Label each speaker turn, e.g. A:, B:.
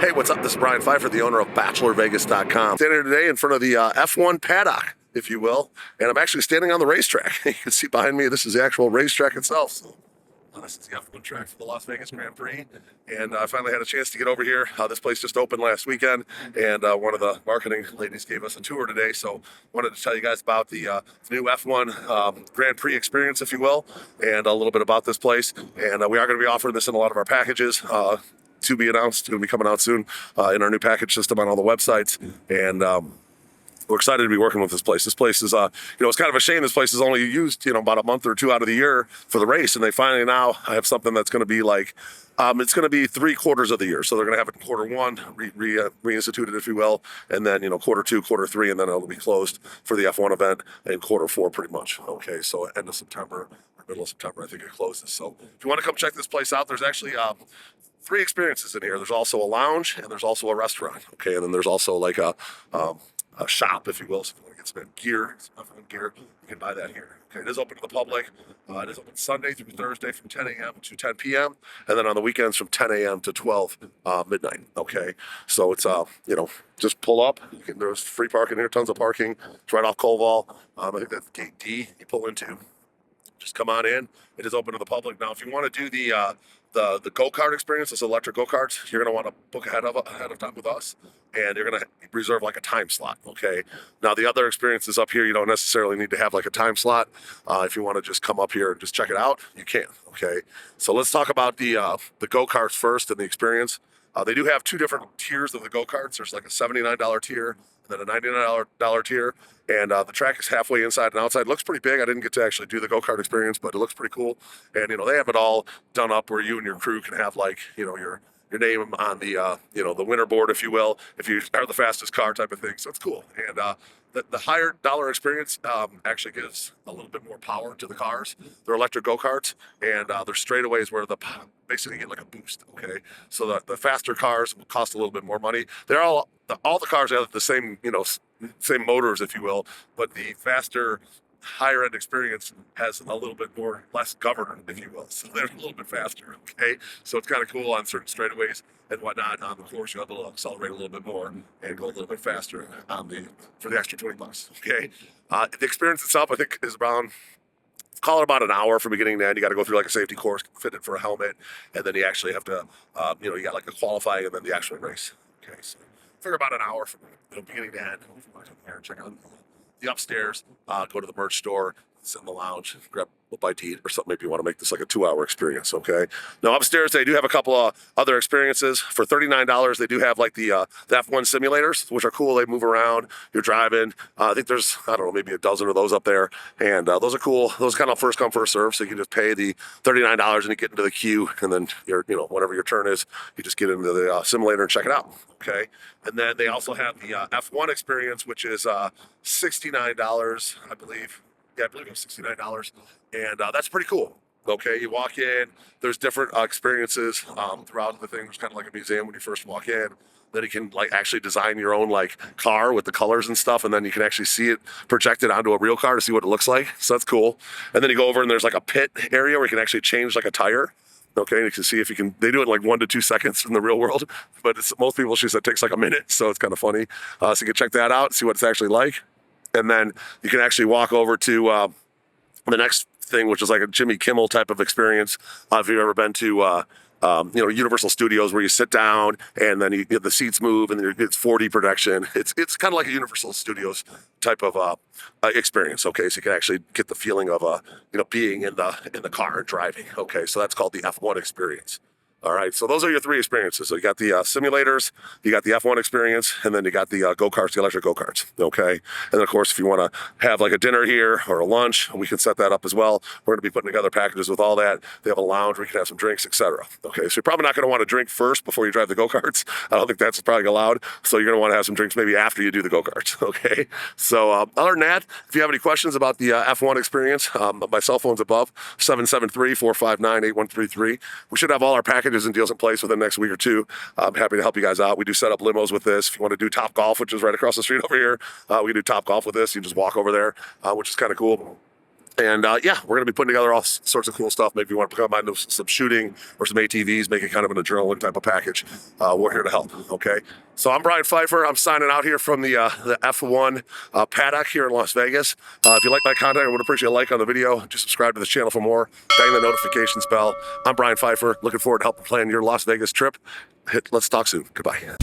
A: Hey, what's up? This is Brian Pfeiffer, the owner of BachelorVegas.com. Standing here today in front of the F1 paddock, if you will, and I'm actually standing on the racetrack. You can see behind me, this is the actual racetrack itself. So, this is the F1 track for the Las Vegas Grand Prix, and I finally had a chance to get over here. This place just opened last weekend, and one of the marketing ladies gave us a tour today, so wanted to tell you guys about the new F1 Grand Prix experience, if you will, and a little bit about this place. And we are going to be offering this in a lot of our packages. To be announced. It'll be coming out soon in our new package system on all the websites. And we're excited to be working with this place. This place is, it's kind of a shame this place is only used, about a month or two out of the year for the race. And they finally now have something that's going to be like, it's going to be 3/4 of the year. So they're going to have it in quarter 1, reinstituted, if you will. And then, quarter 2, quarter 3, and then it'll be closed for the F1 event in quarter 4, pretty much. Okay. So end of September, or middle of September, I think it closes. So if you want to come check this place out, there's actually, 3 experiences in here. There's also a lounge and there's also a restaurant. Okay, and then there's also like a shop, if you will. So if you want to get some gear, some F1 gear, you can buy that here. Okay, it is open to the public. It is open Sunday through Thursday from 10 a.m. to 10 p.m. and then on the weekends from 10 a.m. to 12 midnight. Okay, so it's just pull up. There's free parking here, tons of parking. It's right off Koval. I think that's gate D. You pull into. Just come on in. It is open to the public. Now, if you want to do the go-kart experience, this electric go-karts, you're going to want to book ahead of time with us, and you're going to reserve like a time slot. Okay. Now, the other experiences up here, you don't necessarily need to have like a time slot. If you want to just come up here and just check it out, you can. Okay. So let's talk about the go-karts first and the experience. They do have 2 different tiers of the go-karts. There's like a $79 tier and then a $99 tier. And the track is halfway inside and outside. It looks pretty big. I didn't get to actually do the go-kart experience, but it looks pretty cool. And, they have it all done up where you and your crew can have like, your name on the, the winner board, if you will, if you are the fastest car type of thing. So it's cool. And the higher dollar experience actually gives a little bit more power to the cars. They're electric go-karts, and they're straightaways where basically get like a boost. Okay, so the faster cars will cost a little bit more money. They're all the cars have the same same motors, if you will, but the faster, higher end experience has a little bit less governor, if you will. So they're a little bit faster. Okay, so it's kind of cool on certain straightaways and whatnot. On the course, you'll be able to accelerate a little bit more and go a little bit faster for the extra $20. Okay, the experience itself, I think, is around, call it about an hour from beginning to end. You got to go through like a safety course, fit it for a helmet, and then you actually have to, you got like a qualifying and then the actual race. Okay, so figure about an hour from beginning to end. If you want to come here and check out the upstairs, go to the merch store, sit in the lounge, grab a bite to eat or something. Maybe you want to make this like a 2-hour experience. Okay. Now upstairs, they do have a couple of other experiences for $39. They do have like the F1 simulators, which are cool. They move around. You're driving. I think there's, I don't know, maybe a dozen of those up there. And those are cool. Those kind of first come, first serve. So you can just pay the $39 and you get into the queue. And then whenever your turn is, you just get into the simulator and check it out. Okay. And then they also have the F1 experience, which is $69, I believe. Yeah, I believe it was $69, and that's pretty cool. Okay, you walk in, there's different experiences throughout the thing. There's kind of like a museum when you first walk in. Then you can like actually design your own like car with the colors and stuff, and then you can actually see it projected onto a real car to see what it looks like. So that's cool. And then you go over and there's like a pit area where you can actually change like a tire. Okay, and you can see if you can. They do it in like 1 to 2 seconds in the real world, but most people, she said, it takes like a minute. So it's kind of funny. So you can check that out, see what it's actually like. And then you can actually walk over to the next thing, which is like a Jimmy Kimmel type of experience. If you've ever been to, Universal Studios, where you sit down and then the seats move and it's 4D projection. It's kind of like a Universal Studios type of experience. Okay, so you can actually get the feeling of being in the car and driving. Okay, so that's called the F1 experience. All right, so those are your 3 experiences. So you got the simulators, you got the F1 experience, and then you got the go-karts, the electric go-karts, okay? And then, of course, if you want to have like a dinner here or a lunch, we can set that up as well. We're going to be putting together packages with all that. They have a lounge where you can have some drinks, etc. Okay, so you're probably not going to want to drink first before you drive the go-karts. I don't think that's probably allowed. So you're going to want to have some drinks maybe after you do the go-karts, okay? So other than that, if you have any questions about the F1 experience, my cell phone's above, 773-459-8133. We should have all our packages and deals in place within the next week or 2. I'm happy to help you guys out. We do set up limos with this. If you want to do TopGolf, which is right across the street over here, we can do TopGolf with this. You just walk over there, which is kind of cool. And yeah, we're going to be putting together all sorts of cool stuff. Maybe you want to come by and do some shooting or some ATVs, make it kind of an adrenaline type of package. We're here to help. Okay. So I'm Brian Pfeiffer. I'm signing out here from the F1 paddock here in Las Vegas. If you like my content, I would appreciate a like on the video. Just subscribe to this channel for more. Bang the notifications bell. I'm Brian Pfeiffer. Looking forward to helping plan your Las Vegas trip. Let's talk soon. Goodbye.